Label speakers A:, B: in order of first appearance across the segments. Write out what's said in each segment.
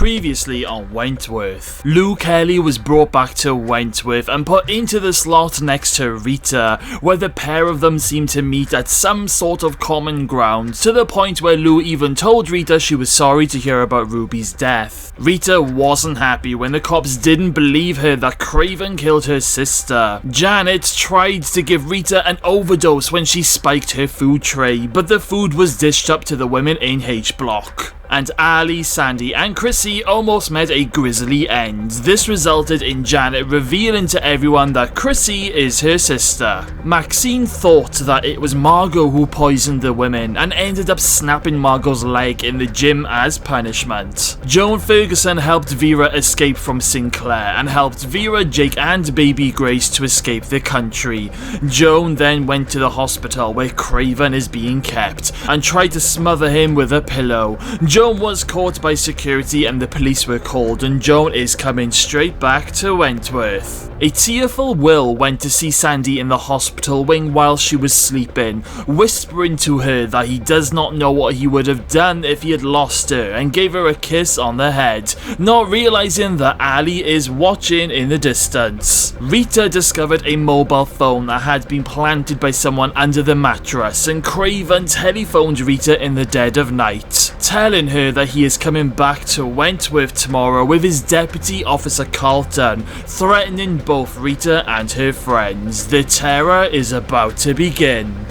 A: Previously on Wentworth, Lou Kelly was brought back to Wentworth and put into the slot next to Rita, where the pair of them seemed to meet at some sort of common ground, to the point where Lou even told Rita she was sorry to hear about Ruby's death. Rita wasn't happy when the cops didn't believe her that Craven killed her sister. Janet tried to give Rita an overdose when she spiked her food tray, but the food was dished up to the women in H Block. And Ali, Sandy and Chrissy almost met a grisly end. This resulted in Janet revealing to everyone that Chrissy is her sister. Maxine thought that it was Margot who poisoned the women and ended up snapping Margot's leg in the gym as punishment. Joan Ferguson helped Vera escape from Sinclair and helped Vera, Jake and baby Grace to escape the country. Joan then went to the hospital where Craven is being kept and tried to smother him with a pillow. Joan was caught by security and the police were called, and Joan is coming straight back to Wentworth. A tearful Will went to see Sandy in the hospital wing while she was sleeping, whispering to her that he does not know what he would have done if he had lost her, and gave her a kiss on the head, not realizing that Ali is watching in the distance. Rita discovered a mobile phone that had been planted by someone under the mattress, and Craven telephoned Rita in the dead of night, telling her that he is coming back to Wentworth tomorrow with his deputy officer Carlton, threatening both Rita and her friends. The terror is about to begin.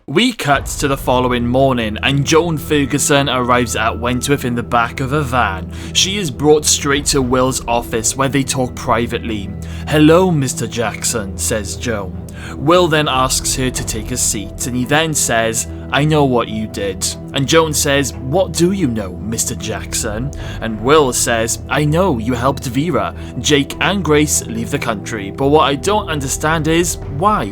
A: We cut to the following morning and Joan Ferguson arrives at Wentworth in the back of a van. She is brought straight to Will's office where they talk privately. "Hello, Mr. Jackson," says Joan. Will then asks her to take a seat and he then says, "I know what you did." And Joan says, "What do you know, Mr. Jackson?" And Will says, "I know you helped Vera, Jake and Grace leave the country, but what I don't understand is why?"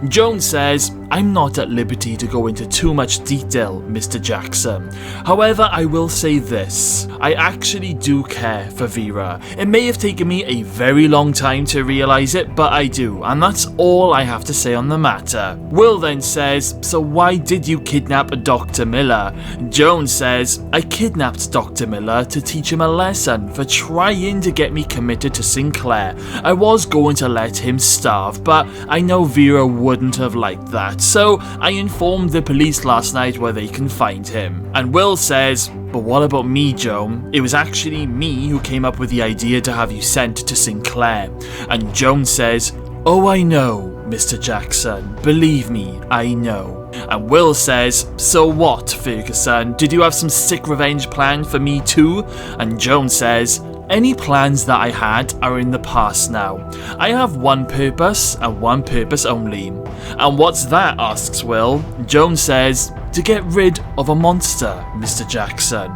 A: Joan says, "I'm not at liberty to go into too much detail, Mr. Jackson. However, I will say this. I actually do care for Vera. It may have taken me a very long time to realize it, but I do, and that's all I have to say on the matter." Will then says, "So why did you kidnap Dr. Miller?" Joan says, "I kidnapped Dr. Miller to teach him a lesson for trying to get me committed to Sinclair. I was going to let him starve, but I know Vera wouldn't have liked that. So I informed the police last night where they can find him." And Will says, "But what about me, Joan? It was actually me who came up with the idea to have you sent to Sinclair." And Joan says, "Oh, I know, Mr. Jackson. Believe me, I know." And Will says, "So what, Ferguson? Did you have some sick revenge plan for me too?" And Joan says, "Any plans that I had are in the past now. I have one purpose and one purpose only." "And what's that?" asks Will. Joan says, "To get rid of a monster, Mr. Jackson."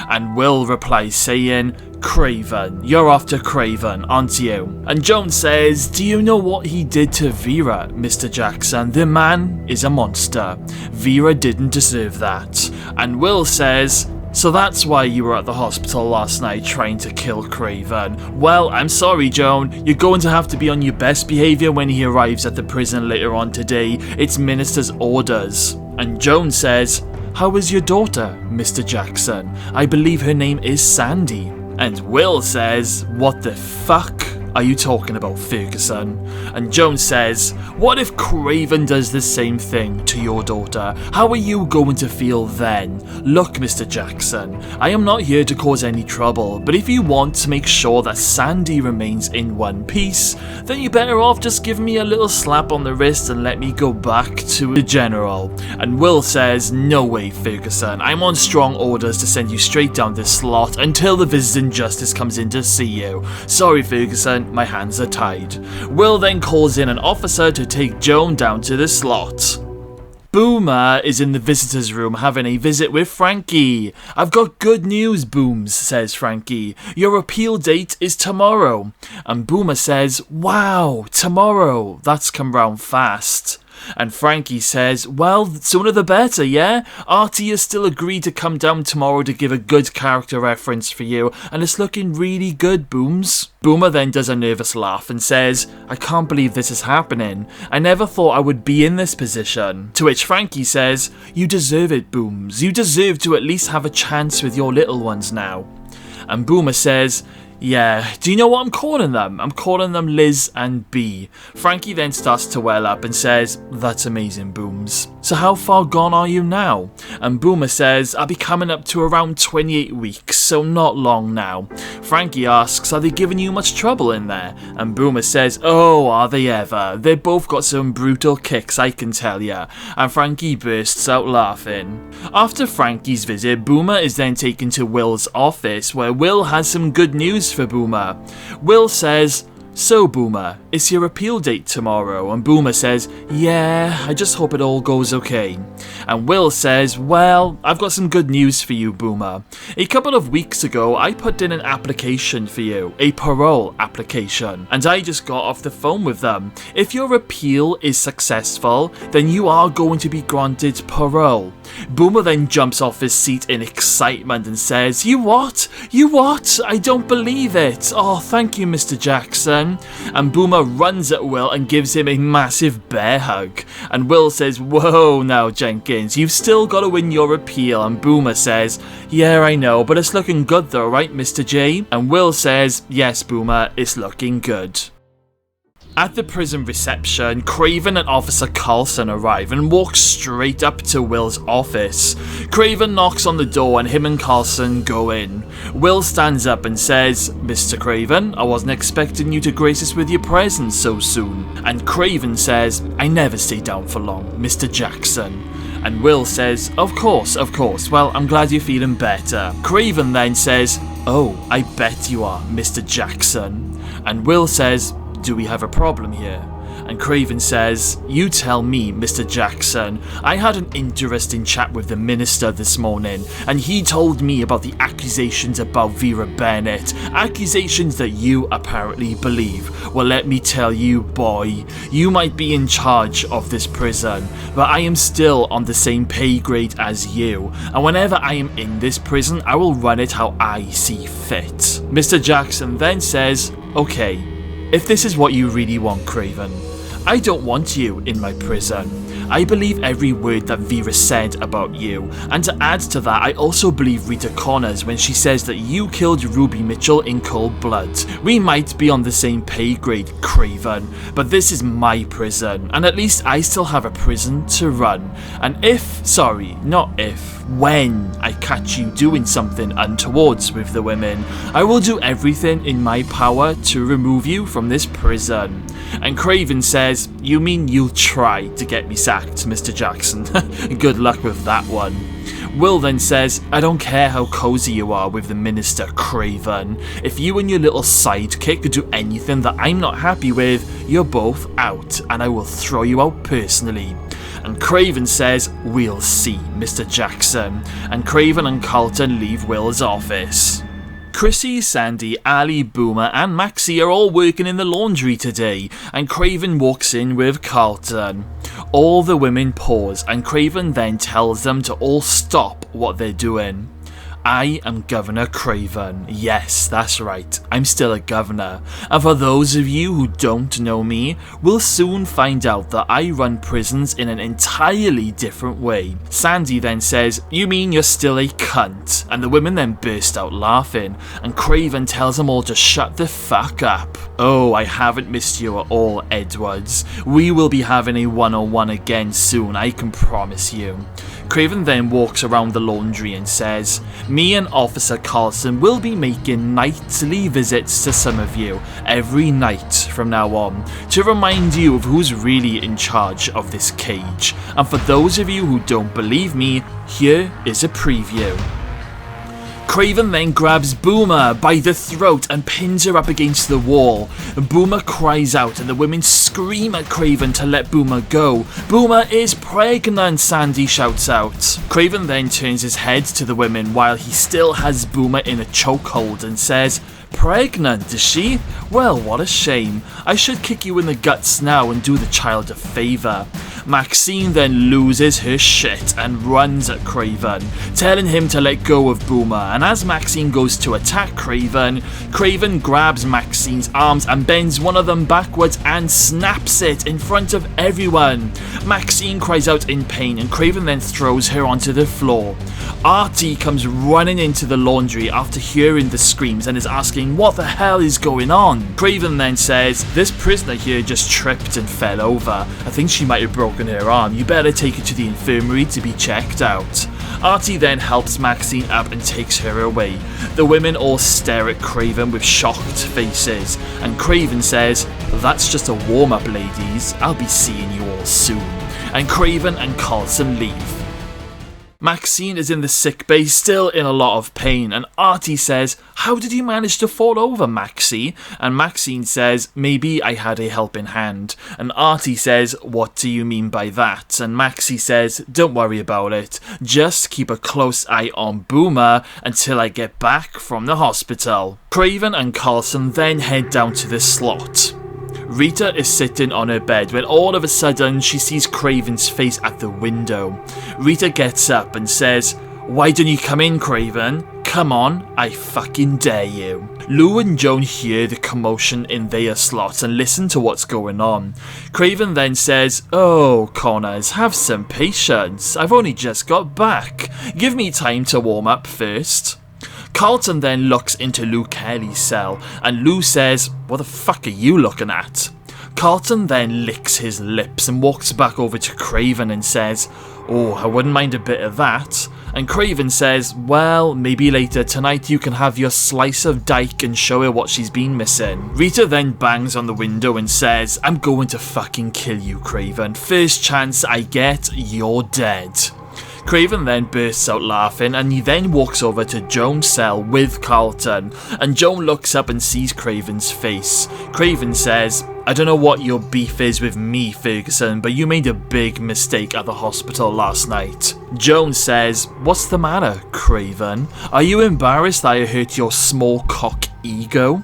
A: And Will replies saying, "Craven. You're after Craven, aren't you?" And Joan says, "Do you know what he did to Vera, Mr. Jackson? The man is a monster. Vera didn't deserve that." And Will says, "So that's why you were at the hospital last night trying to kill Craven. Well, I'm sorry, Joan. You're going to have to be on your best behavior when he arrives at the prison later on today. It's Minister's orders." And Joan says, "How is your daughter, Mr. Jackson? I believe her name is Sandy." And Will says, "What the fuck are you talking about, Ferguson?" And Joan says, "What if Craven does the same thing to your daughter? How are you going to feel then? Look, Mr. Jackson, I am not here to cause any trouble, but if you want to make sure that Sandy remains in one piece, then you're better off just giving me a little slap on the wrist and let me go back to the general." And Will says, "No way, Ferguson. I'm on strong orders to send you straight down this slot until the visiting justice comes in to see you. Sorry, Ferguson. My hands are tied." Will then calls in an officer to take Joan down to the slot. Boomer is in the visitor's room having a visit with Frankie. "I've got good news, Booms," says Frankie. "Your appeal date is tomorrow." And Boomer says, "Wow, tomorrow. That's come round fast." And Frankie says, well, sooner the better, yeah? Artie has still agreed to come down tomorrow to give a good character reference for you, and it's looking really good, Booms. Boomer then does a nervous laugh and says, I can't believe this is happening. I never thought I would be in this position. To which Frankie says, you deserve it, Booms. You deserve to at least have a chance with your little ones now. And Boomer says, yeah, do you know what I'm calling them? I'm calling them Liz and B. Frankie then starts to well up and says, that's amazing, Booms. So how far gone are you now? And Boomer says, I'll be coming up to around 28 weeks, so not long now. Frankie asks, are they giving you much trouble in there? And Boomer says, oh, are they ever? They've both got some brutal kicks, I can tell ya. And Frankie bursts out laughing. After Frankie's visit, Boomer is then taken to Will's office, where Will has some good news for Boomer. Will says, so Boomer, it's your appeal date tomorrow, and Boomer says, yeah, I just hope it all goes okay. And Will says, well, I've got some good news for you, Boomer. A couple of weeks ago, I put in an application for you, a parole application, and I just got off the phone with them. If your appeal is successful, then you are going to be granted parole. Boomer then jumps off his seat in excitement and says, you what? You what? I don't believe it. Oh, thank you, Mr. Jackson. And Boomer runs at Will and gives him a massive bear hug. And Will says, whoa now, Jenkins, you've still got to win your appeal. And Boomer says, yeah, I know, but it's looking good though, right, Mr. J? And Will says, yes, Boomer, it's looking good. At the prison reception, Craven and Officer Carlson arrive and walk straight up to Will's office. Craven knocks on the door and him and Carlson go in. Will stands up and says, Mr. Craven, I wasn't expecting you to grace us with your presence so soon. And Craven says, I never stay down for long, Mr. Jackson. And Will says, of course, well, I'm glad you're feeling better. Craven then says, oh, I bet you are, Mr. Jackson. And Will says, do we have a problem here? And Craven says, you tell me, Mr. Jackson. I had an interesting chat with the minister this morning, and he told me about the accusations about Vera Bennett. Accusations that you apparently believe. Well, let me tell you, boy, you might be in charge of this prison, but I am still on the same pay grade as you, and whenever I am in this prison, I will run it how I see fit. Mr. Jackson then says, okay, if this is what you really want, Craven, I don't want you in my prison. I believe every word that Vera said about you, and to add to that, I also believe Rita Connors when she says that you killed Ruby Mitchell in cold blood. We might be on the same pay grade, Craven, but this is my prison, and at least I still have a prison to run. And when I catch you doing something untowards with the women, I will do everything in my power to remove you from this prison. And Craven says, you mean you'll try to get me sacked, Mr. Jackson? Good luck with that one. Will then says, I don't care how cozy you are with the minister, Craven. If you and your little sidekick do anything that I'm not happy with, you're both out, and I will throw you out personally. And Craven says, we'll see, Mr. Jackson. And Craven and Carlton leave Will's office. Chrissy, Sandy, Ali, Boomer and Maxie are all working in the laundry today, and Craven walks in with Carlton. All the women pause, and Craven then tells them to all stop what they're doing. I am Governor Craven. Yes, that's right, I'm still a governor. And for those of you who don't know me, we'll soon find out that I run prisons in an entirely different way. Sandy then says, you mean you're still a cunt? And the women then burst out laughing, and Craven tells them all to shut the fuck up. Oh, I haven't missed you at all, Edwards. We will be having a one-on-one again soon, I can promise you. Craven then walks around the laundry and says, me and Officer Carlson will be making nightly visits to some of you every night from now on to remind you of who's really in charge of this cage. And for those of you who don't believe me, here is a preview. Craven then grabs Boomer by the throat and pins her up against the wall. Boomer cries out and the women scream at Craven to let Boomer go. Boomer is pregnant, Sandy shouts out. Craven then turns his head to the women while he still has Boomer in a chokehold and says, pregnant, is she? Well, what a shame. I should kick you in the guts now and do the child a favour. Maxine then loses her shit and runs at Craven, telling him to let go of Boomer, and as Maxine goes to attack Craven, Craven grabs Maxine's arms and bends one of them backwards and snaps it in front of everyone. Maxine cries out in pain and Craven then throws her onto the floor. Artie comes running into the laundry after hearing the screams and is asking what the hell is going on. Craven then says, "This prisoner here just tripped and fell over. I think she might have broken her arm. You better take her to the infirmary to be checked out." Artie then helps Maxine up and takes her away. The women all stare at Craven with shocked faces, and Craven says, "That's just a warm-up, ladies. I'll be seeing you all soon." And Craven and Carlson leave. Maxine is in the sick bay, still in a lot of pain, and Artie says, "How did you manage to fall over, Maxie?" And Maxine says, "Maybe I had a helping hand." And Artie says, "What do you mean by that?" And Maxie says, "Don't worry about it. Just keep a close eye on Boomer until I get back from the hospital." Craven and Carlson then head down to the slot. Rita is sitting on her bed when all of a sudden she sees Craven's face at the window. Rita gets up and says, "Why don't you come in, Craven? Come on, I fucking dare you." Lou and Joan hear the commotion in their slot and listen to what's going on. Craven then says, "Oh, Connors, have some patience. I've only just got back. Give me time to warm up first." Carlton then looks into Lou Kelly's cell, and Lou says, "What the fuck are you looking at?" Carlton then licks his lips and walks back over to Craven and says, "Oh, I wouldn't mind a bit of that." And Craven says, "Well, maybe later tonight you can have your slice of Dyke and show her what she's been missing." Rita then bangs on the window and says, "I'm going to fucking kill you, Craven. First chance I get, you're dead." Craven then bursts out laughing, and he then walks over to Joan's cell with Carlton, and Joan looks up and sees Craven's face. Craven says, "I don't know what your beef is with me, Ferguson, but you made a big mistake at the hospital last night." Joan says, "What's the matter, Craven? Are you embarrassed that I hurt your small cock ego?"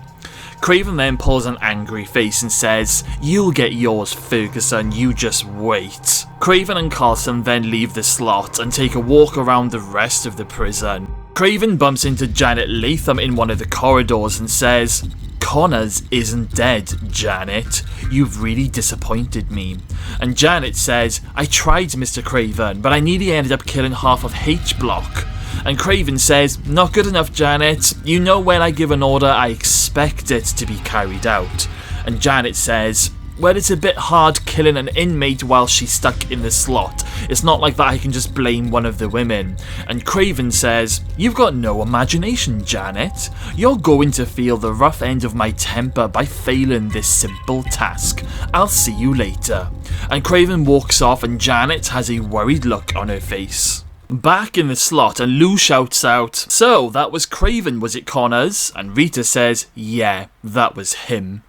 A: Craven then pulls an angry face and says, "You'll get yours, Ferguson, you just wait." Craven and Carlson then leave the slot and take a walk around the rest of the prison. Craven bumps into Janet Latham in one of the corridors and says, "Connors isn't dead, Janet. You've really disappointed me." And Janet says, "I tried, Mr. Craven, but I nearly ended up killing half of H-Block." And Craven says, "Not good enough, Janet. You know when I give an order, I expect it to be carried out." And Janet says, "Well, it's a bit hard killing an inmate while she's stuck in the slot. It's not like that I can just blame one of the women." And Craven says, "You've got no imagination, Janet. You're going to feel the rough end of my temper by failing this simple task. I'll see you later." And Craven walks off and Janet has a worried look on her face. Back in the slot, and Lou shouts out, "So, that was Craven, was it, Connors?" And Rita says, "Yeah, that was him."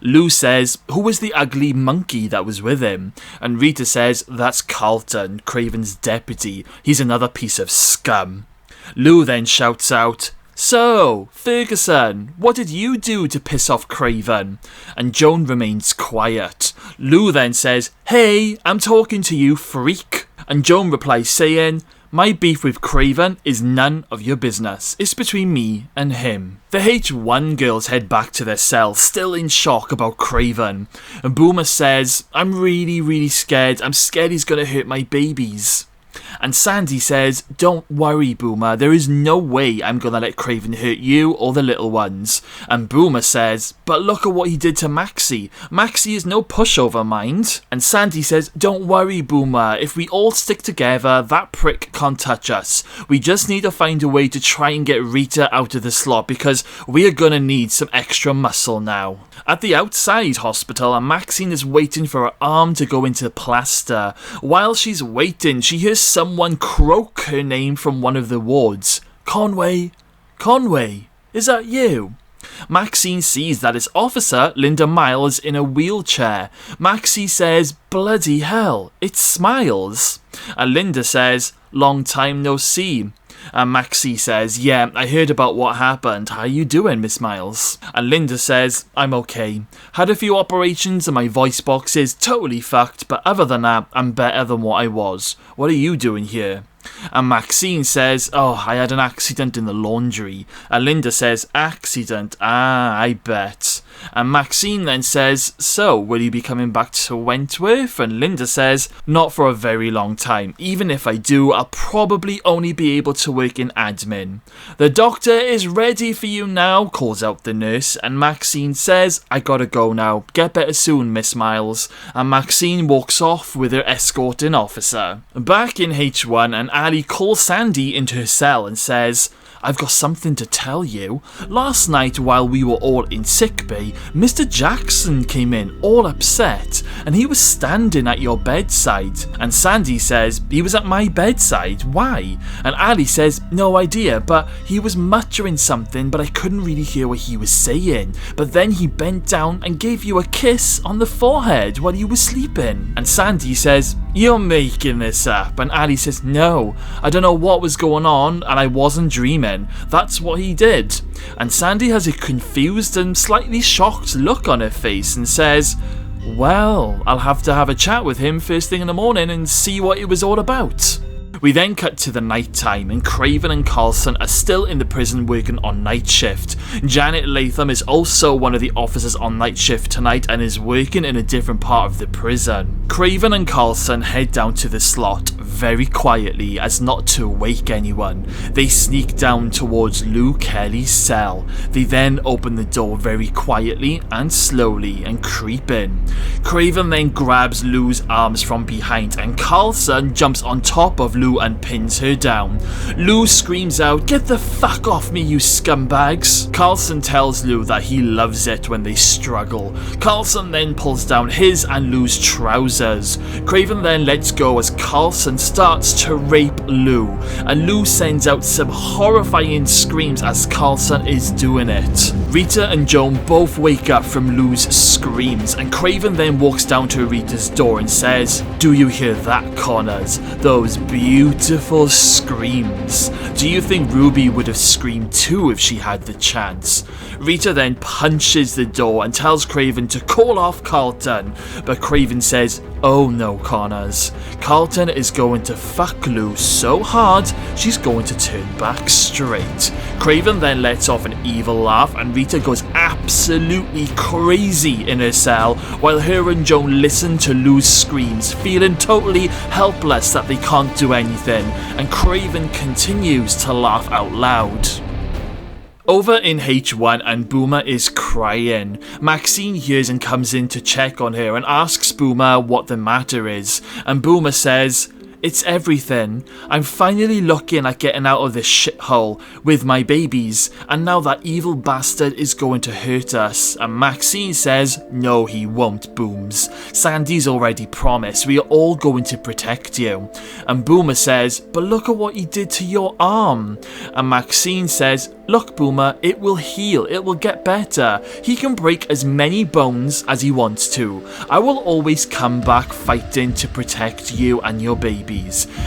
A: Lou says, "Who was the ugly monkey that was with him?" And Rita says, "That's Carlton, Craven's deputy. He's another piece of scum." Lou then shouts out, "So, Ferguson, what did you do to piss off Craven?" And Joan remains quiet. Lou then says, "Hey, I'm talking to you, freak." And Joan replies saying, "My beef with Craven is none of your business. It's between me and him." The H1 girls head back to their cell, still in shock about Craven. And Boomer says, "I'm really scared. I'm scared he's gonna hurt my babies." And Sandy says, "Don't worry, Boomer, there is no way I'm gonna let Craven hurt you or the little ones." And Boomer says, "But look at what he did to Maxie. Maxie is no pushover, mind." And Sandy says, "Don't worry, Boomer, if we all stick together, that prick can't touch us. We just need to find a way to try and get Rita out of the slot because we are gonna need some extra muscle now." At the outside hospital, Maxine is waiting for her arm to go into plaster. While she's waiting, she hears someone croak her name from one of the wards. "Conway? Conway? Is that you?" Maxine sees that it's Officer Linda Miles in a wheelchair. Maxie says, "Bloody hell, it's Smiles." And Linda says, "Long time no see." And Maxie says, yeah, I heard about what happened. How you doing, Miss Miles? And Linda says, I'm okay. Had a few operations and my voice box is totally fucked, but other than that, I'm better than what I was. What are you doing here? And Maxine says, oh, I had an accident in the laundry. And Linda says, accident? Ah, I bet. And Maxine then says, so, will you be coming back to Wentworth? And Linda says, not for a very long time. Even if I do, I'll probably only be able to work in admin. The doctor is ready for you now, calls out the nurse. And Maxine says, I gotta go now. Get better soon, Miss Miles. And Maxine walks off with her escorting officer. Back in H1, and Ali calls Sandy into her cell and says, I've got something to tell you. Last night while we were all in sickbay, Mr. Jackson came in all upset and he was standing at your bedside. And Sandy says, he was at my bedside, why? And Ali says, no idea, but he was muttering something but I couldn't really hear what he was saying. But then he bent down and gave you a kiss on the forehead while you were sleeping. And Sandy says, you're making this up. And Ali says, no, I don't know what was going on and I wasn't dreaming. That's what he did. And Sandy has a confused and slightly shocked look on her face and says, well, I'll have to have a chat with him first thing in the morning and see what it was all about. We then cut to the night time and Craven and Carlson are still in the prison working on night shift. Janet Latham is also one of the officers on night shift tonight and is working in a different part of the prison. Craven and Carlson head down to the slot very quietly as not to wake anyone. They sneak down towards Lou Kelly's cell. They then open the door very quietly and slowly and creep in. Craven then grabs Lou's arms from behind and Carlson jumps on top of Lou and pins her down. Lou screams out, get the fuck off me, you scumbags. Carlson tells Lou that he loves it when they struggle. Carlson then pulls down his and Lou's trousers. Craven then lets go as Carlson starts to rape Lou, and Lou sends out some horrifying screams as Carlson is doing it. Rita and Joan both wake up from Lou's screams, and Craven then walks down to Rita's door and says, do you hear that, Connors? Those beautiful screams. Do you think Ruby would have screamed too if she had the chance? Rita then punches the door and tells Craven to call off Carlton, but Craven says, oh no, Connors. Carlton is going to fuck Lou so hard, she's going to turn back straight. Craven then lets off an evil laugh and Rita goes absolutely crazy in her cell while her and Joan listen to Lou's screams, feeling totally helpless that they can't do anything, and Craven continues to laugh out loud. Over in H1 and Boomer is crying. Maxine hears and comes in to check on her and asks Boomer what the matter is, and Boomer says, it's everything. I'm finally looking at getting out of this shithole with my babies, and now that evil bastard is going to hurt us. And Maxine says, no he won't, Booms. Sandy's already promised, we are all going to protect you. And Boomer says, but look at what he did to your arm. And Maxine says, look Boomer, it will heal, it will get better. He can break as many bones as he wants to. I will always come back fighting to protect you and your babies.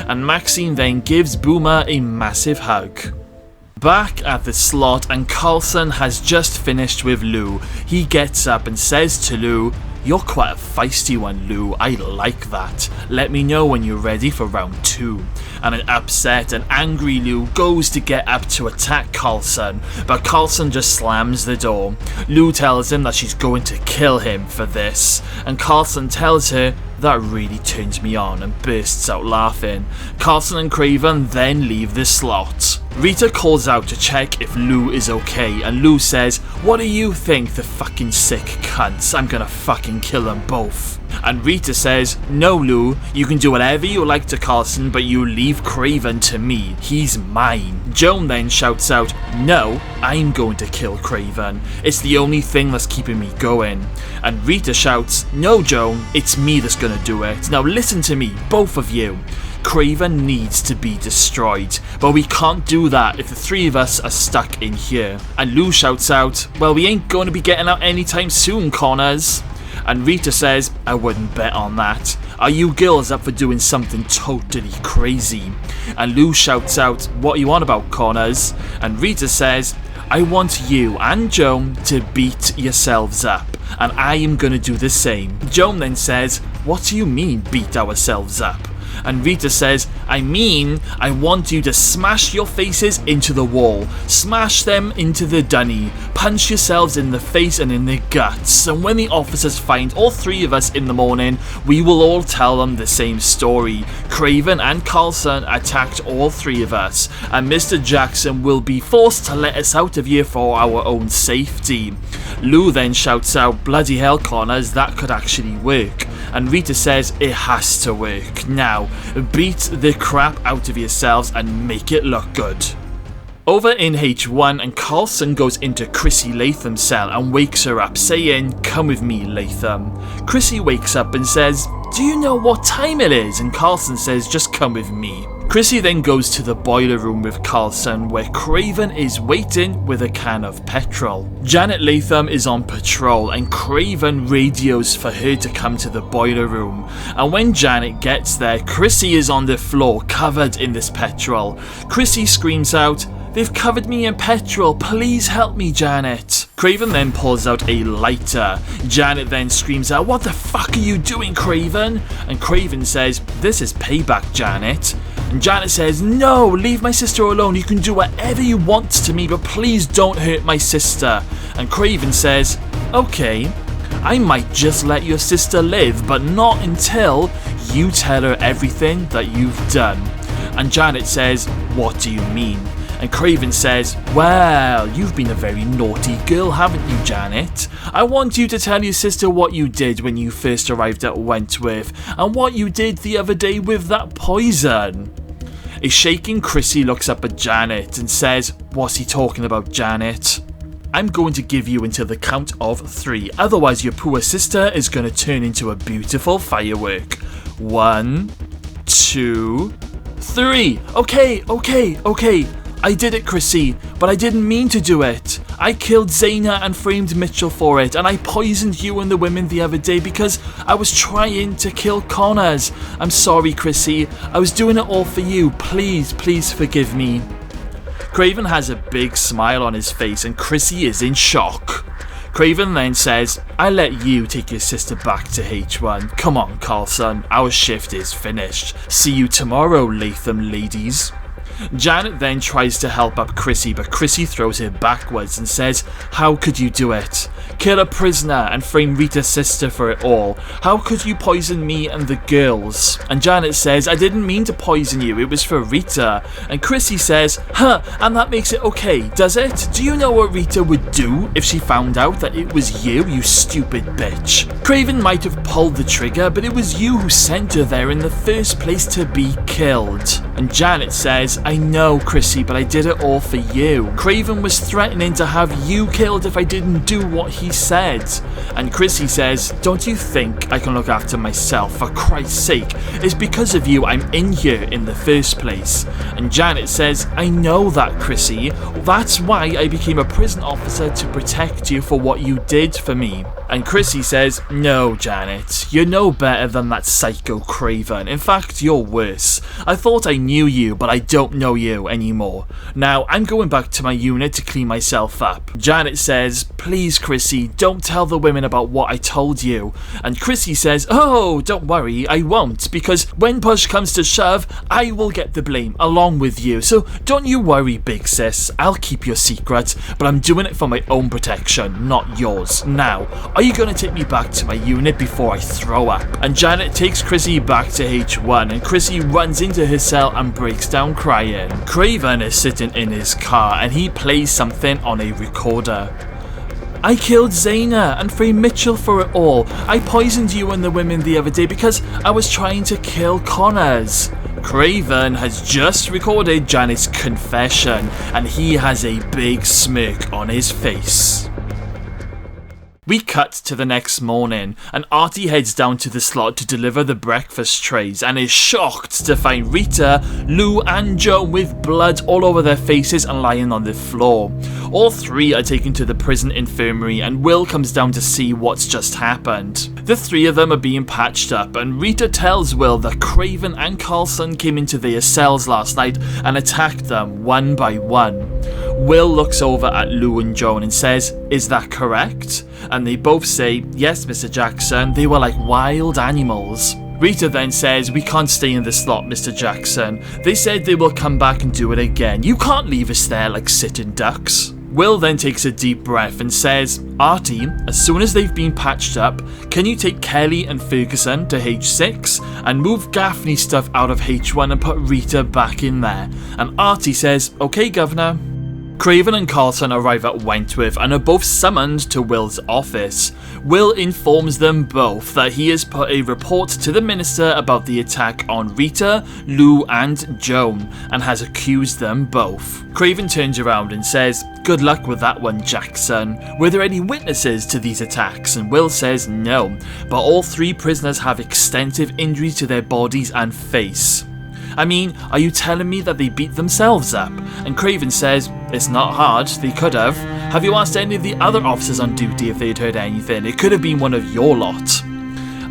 A: And Maxine then gives Boomer a massive hug. Back at the slot and Carlson has just finished with Lou. He gets up and says to Lou, you're quite a feisty one, Lou. I like that. Let me know when you're ready for round 2. And an upset and angry Lou goes to get up to attack Carlson, but Carlson just slams the door. Lou tells him that she's going to kill him for this, and Carlson tells her, that really turns me on, and bursts out laughing. Carlson and Craven then leave the slot. Rita calls out to check if Lou is okay, and Lou says, what do you think, the fucking sick cunts? I'm gonna fucking kill them both. And Rita says, no Lou, you can do whatever you like to Carlson, but you leave Craven to me, he's mine. Joan then shouts out, no, I'm going to kill Craven, it's the only thing that's keeping me going. And Rita shouts, no Joan, it's me that's gonna do it, now listen to me, both of you. Craven needs to be destroyed, but we can't do that if the three of us are stuck in here. And Lou shouts out, well we ain't going to be getting out anytime soon, Connors. And Rita says, I wouldn't bet on that. Are you girls up for doing something totally crazy? And Lou shouts out, what are you on about, Connors? And Rita says, I want you and Joan to beat yourselves up, and I am gonna do the same. Joan then says, what do you mean beat ourselves up? And Rita says, I mean, I want you to smash your faces into the wall, smash them into the dunny, punch yourselves in the face and in the guts, and when the officers find all three of us in the morning, we will all tell them the same story. Craven and Carlson attacked all three of us, and Mr. Jackson will be forced to let us out of here for our own safety. Lou then shouts out, bloody hell, Connors, that could actually work. And Rita says, it has to work. Now, beat the crap out of yourselves and make it look good. Over in H1, and Carlson goes into Chrissy Latham's cell and wakes her up, saying, come with me, Latham. Chrissy wakes up and says, do you know what time it is? And Carlson says, just come with me. Chrissy then goes to the boiler room with Carlson, where Craven is waiting with a can of petrol. Janet Latham is on patrol, and Craven radios for her to come to the boiler room. And when Janet gets there, Chrissy is on the floor, covered in this petrol. Chrissy screams out, they've covered me in petrol, please help me, Janet. Craven then pulls out a lighter. Janet then screams out, what the fuck are you doing, Craven? And Craven says, this is payback, Janet. And Janet says, no, leave my sister alone, you can do whatever you want to me, but please don't hurt my sister. And Craven says, okay, I might just let your sister live, but not until you tell her everything that you've done. And Janet says, what do you mean? And Craven says, well, you've been a very naughty girl, haven't you, Janet? I want you to tell your sister what you did when you first arrived at Wentworth, and what you did the other day with that poison. A shaking Chrissy looks up at Janet and says, what's he talking about, Janet? I'm going to give you until the count of 3, otherwise your poor sister is going to turn into a beautiful firework. 1, 2, 3. Okay. I did it, Chrissy, but I didn't mean to do it. I killed Zaina and framed Mitchell for it, and I poisoned you and the women the other day because I was trying to kill Connors. I'm sorry, Chrissy. I was doing it all for you. Please forgive me. Craven has a big smile on his face, and Chrissy is in shock. Craven then says, I let you take your sister back to H1. Come on, Carlson, our shift is finished. See you tomorrow, Latham ladies. Janet then tries to help up Chrissy, but Chrissy throws her backwards and says, how could you do it? Kill a prisoner and frame Rita's sister for it all. How could you poison me and the girls? And Janet says, I didn't mean to poison you, it was for Rita. And Chrissy says, and that makes it okay, does it? Do you know what Rita would do if she found out that it was you stupid bitch? Craven might have pulled the trigger, but it was you who sent her there in the first place to be killed. And Janet says, I know, Chrissy, but I did it all for you. Craven was threatening to have you killed if I didn't do what he said. And Chrissy says, don't you think I can look after myself? For Christ's sake, it's because of you I'm in here in the first place. And Janet says, I know that, Chrissy. That's why I became a prison officer, to protect you for what you did for me. And Chrissy says, no, Janet, you're no better than that psycho Craven. In fact, you're worse. I thought I knew you, but I don't know you anymore. Now, I'm going back to my unit to clean myself up. Janet says, please, Chrissy, don't tell the women about what I told you. And Chrissy says, oh, don't worry, I won't, because when push comes to shove, I will get the blame along with you. So don't you worry, big sis, I'll keep your secret, but I'm doing it for my own protection, not yours. Now, are you going to take me back to my unit before I throw up? And Janet takes Chrissy back to H1, and Chrissy runs into her cell and breaks down crying. Craven is sitting in his car, and he plays something on a recorder. I killed Zaina and framed Mitchell for it all. I poisoned you and the women the other day because I was trying to kill Connors. Craven has just recorded Janet's confession, and he has a big smirk on his face. We cut to the next morning, and Artie heads down to the slot to deliver the breakfast trays and is shocked to find Rita, Lou and Joan with blood all over their faces and lying on the floor. All three are taken to the prison infirmary and Will comes down to see what's just happened. The three of them are being patched up and Rita tells Will that Craven and Carlson came into their cells last night and attacked them one by one. Will looks over at Lou and Joan and says, "Is that correct?" And they both say, "Yes, Mr. Jackson, they were like wild animals." Rita then says, "We can't stay in the slot, Mr. Jackson. They said they will come back and do it again. You can't leave us there like sitting ducks." Will then takes a deep breath and says, "Artie, as soon as they've been patched up, can you take Kelly and Ferguson to H6 and move Gaffney's stuff out of H1 and put Rita back in there?" And Artie says, "Okay, Governor." Craven and Carlson arrive at Wentworth and are both summoned to Will's office. Will informs them both that he has put a report to the minister about the attack on Rita, Lou and Joan and has accused them both. Craven turns around and says, "Good luck with that one, Jackson. Were there any witnesses to these attacks?" And Will says no, but all three prisoners have extensive injuries to their bodies and face. "I mean, are you telling me that they beat themselves up?" And Craven says, "It's not hard, they could have. Have you asked any of the other officers on duty if they'd heard anything? It could have been one of your lot."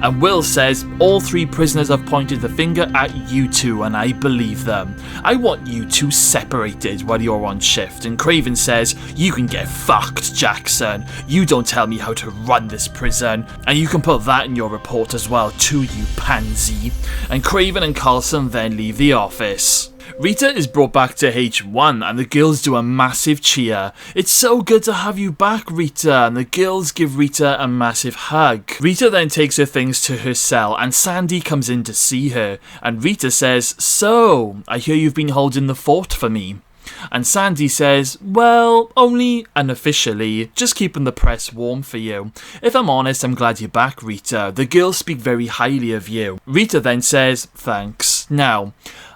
A: And Will says, "All three prisoners have pointed the finger at you two and I believe them. I want you two separated while you're on shift." And Craven says, "You can get fucked, Jackson. You don't tell me how to run this prison. And you can put that in your report as well too, you pansy." And Craven and Carlson then leave the office. Rita is brought back to H1 and the girls do a massive cheer. "It's so good to have you back, Rita," and the girls give Rita a massive hug. Rita then takes her things to her cell and Sandy comes in to see her and Rita says, "So, I hear you've been holding the fort for me." And Sandy says, "Well, only unofficially, just keeping the press warm for you. If I'm honest, I'm glad you're back, Rita. The girls speak very highly of you." Rita then says, "Thanks. Now,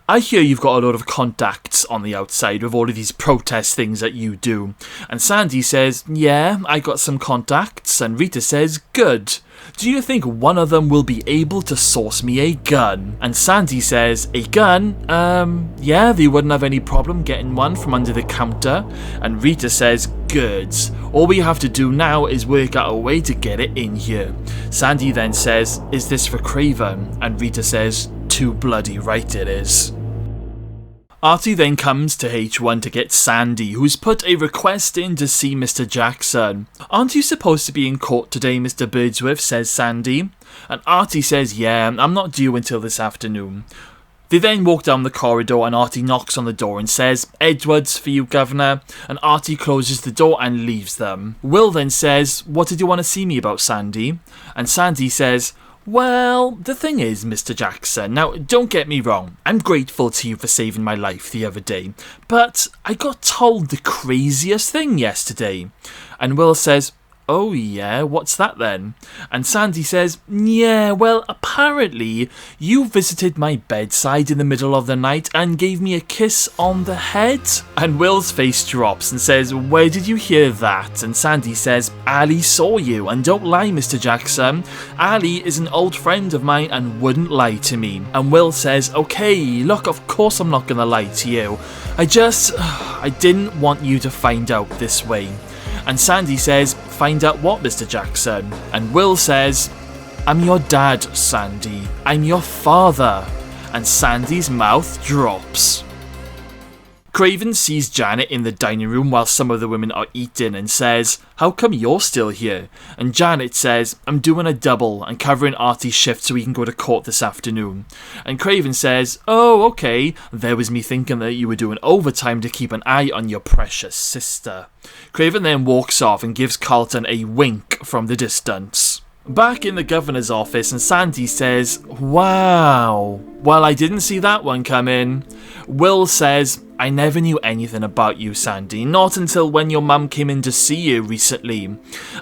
A: I hear you've got a lot of contacts on the outside with all of these protest things that you do." And Sandy says, "Yeah, I got some contacts." And Rita says, "Good. Do you think one of them will be able to source me a gun?" And Sandy says, "A gun? Yeah, they wouldn't have any problem getting one from under the counter." And Rita says, "Good. All we have to do now is work out a way to get it in here." Sandy then says, "Is this for Craven?" And Rita says, "Too bloody right it is." Artie then comes to H1 to get Sandy, who's put a request in to see Mr. Jackson. "Aren't you supposed to be in court today, Mr. Birdsworth?" says Sandy. And Artie says, "Yeah, I'm not due until this afternoon." They then walk down the corridor and Artie knocks on the door and says, "Edwards for you, Governor." And Artie closes the door and leaves them. Will then says, "What did you want to see me about, Sandy?" And Sandy says, "Well, the thing is, Mr. Jackson, now don't get me wrong, I'm grateful to you for saving my life the other day, but I got told the craziest thing yesterday." And Will says, "Oh yeah, what's that then?" And Sandy says, "Yeah, well, apparently you visited my bedside in the middle of the night and gave me a kiss on the head." And Will's face drops and says, "Where did you hear that?" And Sandy says, "Ali saw you, and don't lie, Mr. Jackson. Ali is an old friend of mine and wouldn't lie to me." And Will says, "Okay, look, of course I'm not gonna lie to you. I didn't want you to find out this way." And Sandy says, "Find out what, Mr. Jackson?" And Will says, "I'm your dad, Sandy. I'm your father." And Sandy's mouth drops. Craven sees Janet in the dining room while some of the women are eating and says, "How come you're still here?" And Janet says, "I'm doing a double and covering Artie's shift so we can go to court this afternoon." And Craven says, "Oh, okay. There was me thinking that you were doing overtime to keep an eye on your precious sister." Craven then walks off and gives Carlton a wink from the distance. Back in the governor's office and Sandy says, "Wow, well, I didn't see that one coming." Will says, "I never knew anything about you, Sandy, not until when your mum came in to see you recently."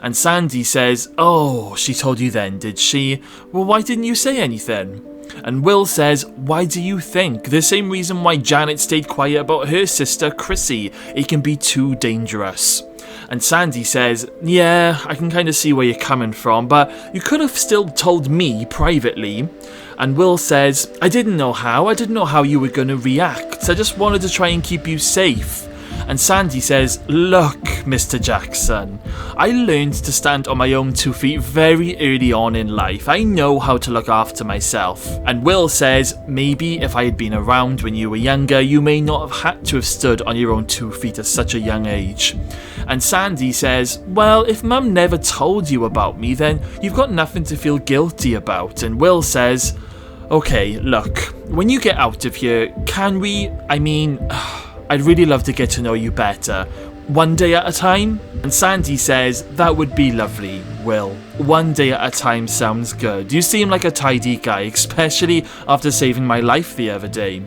A: And Sandy says, "Oh, she told you then, did she? Well, why didn't you say anything?" And Will says, "Why do you think? The same reason why Janet stayed quiet about her sister, Chrissy. It can be too dangerous." And Sandy says, yeah, I can kind of see where you're coming from, but you could have still told me privately. And Will says, I didn't know how you were going to react. I just wanted to try and keep you safe. And Sandy says, look, Mr. Jackson, I learned to stand on my own 2 feet very early on in life. I know how to look after myself. And Will says, maybe if I had been around when you were younger, you may not have had to have stood on your own 2 feet at such a young age. And Sandy says, well, if Mum never told you about me, then you've got nothing to feel guilty about. And Will says, okay, look, when you get out of here, can we, I'd really love to get to know you better. One day at a time? And Sandy says, that would be lovely, Will. One day at a time sounds good. You seem like a tidy guy, especially after saving my life the other day.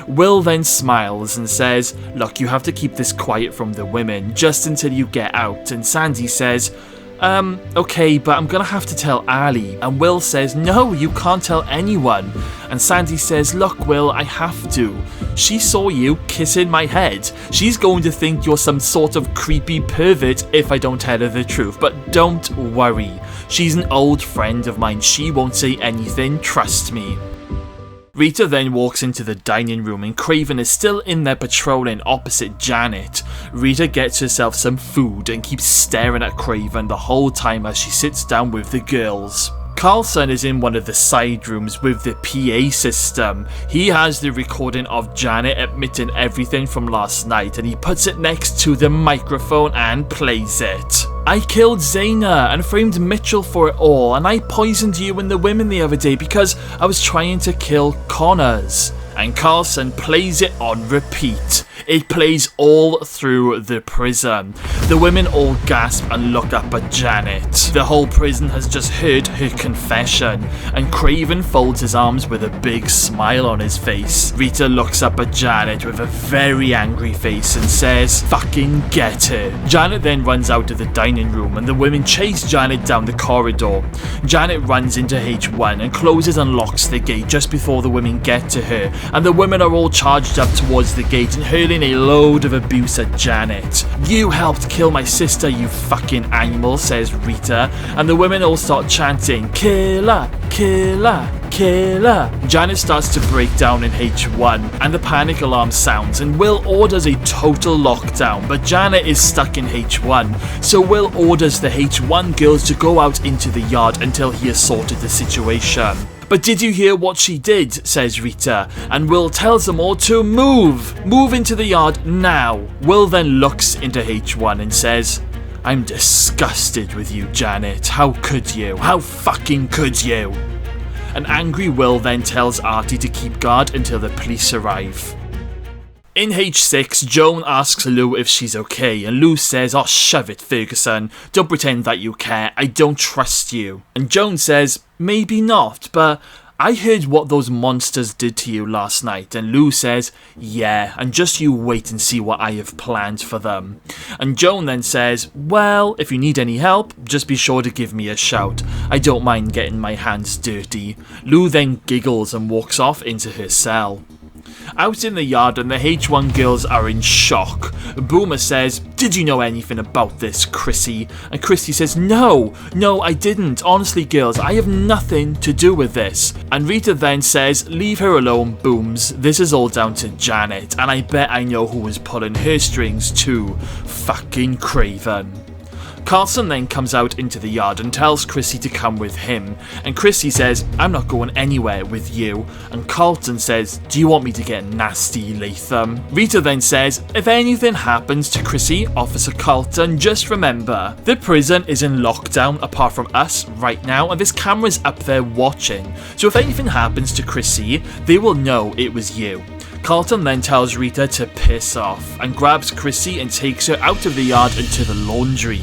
A: Will then smiles and says, look, you have to keep this quiet from the women, just until you get out. And Sandy says, okay, but I'm gonna have to tell Ali. And Will says, no, you can't tell anyone. And Sandy says, look, Will, I have to. She saw you kissing my head. She's going to think you're some sort of creepy pervert if I don't tell her the truth. But don't worry. She's an old friend of mine. She won't say anything, trust me. Rita then walks into the dining room and Craven is still in there patrolling opposite Janet. Rita gets herself some food and keeps staring at Craven the whole time as she sits down with the girls. Carlson is in one of the side rooms with the PA system. He has the recording of Janet admitting everything from last night and he puts it next to the microphone and plays it. I killed Zaina and framed Mitchell for it all, and I poisoned you and the women the other day because I was trying to kill Connors. And Carlson plays it on repeat. It plays all through the prison. The women all gasp and look up at Janet. The whole prison has just heard her confession, and Craven folds his arms with a big smile on his face. Rita looks up at Janet with a very angry face and says, fucking get her. Janet then runs out of the dining room and the women chase Janet down the corridor. Janet runs into H1 and closes and locks the gate just before the women get to her, and the women are all charged up towards the gate and hurling a load of abuse at Janet. You helped kill my sister, you fucking animal, says Rita, and the women all start chanting, killer, killer, killer. Janet starts to break down in H1 and the panic alarm sounds and Will orders a total lockdown, but Janet is stuck in H1, so Will orders the H1 girls to go out into the yard until he has sorted the situation. But did you hear what she did, says Rita, and Will tells them all to move into the yard now. Will then looks into H1 and says, I'm disgusted with you, Janet. How could you? How fucking could you? An angry Will then tells Artie to keep guard until the police arrive. In H6, Joan asks Lou if she's okay, and Lou says, oh, shove it, Ferguson. Don't pretend that you care. I don't trust you. And Joan says, maybe not, but I heard what those monsters did to you last night. And Lou says, yeah, and just you wait and see what I have planned for them. And Joan then says, well, if you need any help, just be sure to give me a shout. I don't mind getting my hands dirty. Lou then giggles and walks off into her cell. Out in the yard and the H1 girls are in shock. Boomer says, did you know anything about this, Chrissy? And Chrissy says, no, I didn't. Honestly, girls, I have nothing to do with this. And Rita then says, leave her alone, Booms. This is all down to Janet, and I bet I know who was pulling her strings too. Fucking Craven. Carlson then comes out into the yard and tells Chrissy to come with him, and Chrissy says, I'm not going anywhere with you, and Carlton says, do you want me to get nasty, Latham? Rita then says, if anything happens to Chrissy, Officer Carlton, just remember, the prison is in lockdown apart from us right now, and this camera's up there watching, so if anything happens to Chrissy, they will know it was you. Carlton then tells Rita to piss off, and grabs Chrissy and takes her out of the yard into the laundry.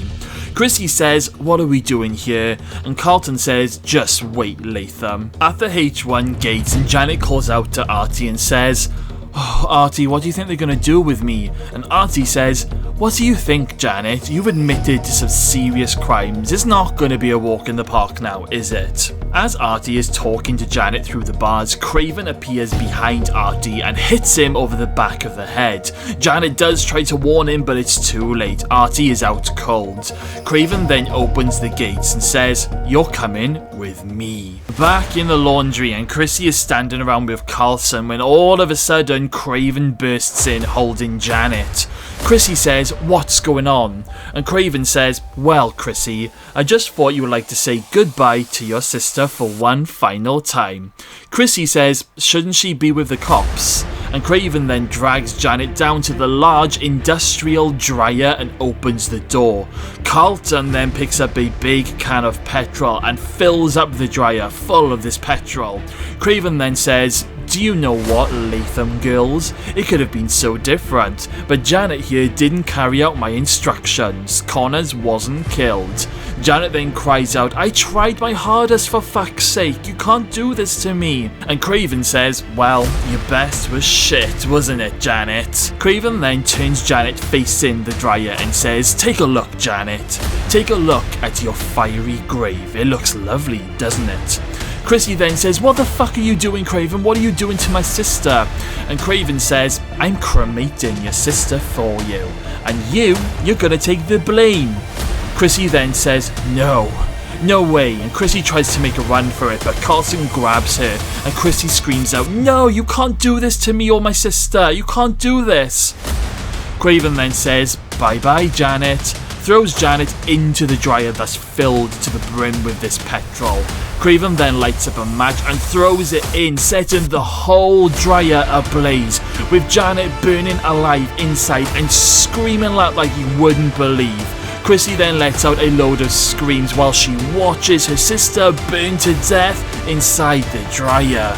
A: Chrissy says, what are we doing here? And Carlton says, just wait, Latham. At the H1 gates, and Janet calls out to Artie and says, oh, Artie, what do you think they're going to do with me? And Artie says, "What do you think, Janet? You've admitted to some serious crimes. It's not going to be a walk in the park now, is it?" As Artie is talking to Janet through the bars, Craven appears behind Artie and hits him over the back of the head. Janet does try to warn him, but it's too late. Artie is out cold. Craven then opens the gates and says, "You're coming with me." Back in the laundry, and Chrissy is standing around with Carlson when all of a sudden Craven bursts in holding Janet. Chrissy says, "What's going on?" And Craven says, "Well, Chrissy, I just thought you would like to say goodbye to your sister for one final time." Chrissy says, "Shouldn't she be with the cops?" And Craven then drags Janet down to the large industrial dryer and opens the door. Carlton then picks up a big can of petrol and fills up the dryer full of this petrol. Craven then says, "Do you know what, Latham girls? It could have been so different, but Janet here didn't carry out my instructions. Connors wasn't killed." Janet then cries out, "I tried my hardest, for fuck's sake, you can't do this to me." And Craven says, "Well, your best was shit, wasn't it, Janet?" Craven then turns Janet facing the dryer and says, "Take a look, Janet. Take a look at your fiery grave. It looks lovely, doesn't it?" Chrissy then says, "What the fuck are you doing, Craven? What are you doing to my sister?" And Craven says, "I'm cremating your sister for you. And you're gonna take the blame." Chrissy then says, "No way," and Chrissy tries to make a run for it, but Carlson grabs her, and Chrissy screams out, "No, you can't do this to me or my sister, you can't do this." Craven then says, "Bye-bye, Janet," throws Janet into the dryer that's filled to the brim with this petrol. Craven then lights up a match and throws it in, setting the whole dryer ablaze, with Janet burning alive inside and screaming out like you wouldn't believe. Chrissy then lets out a load of screams while she watches her sister burn to death inside the dryer.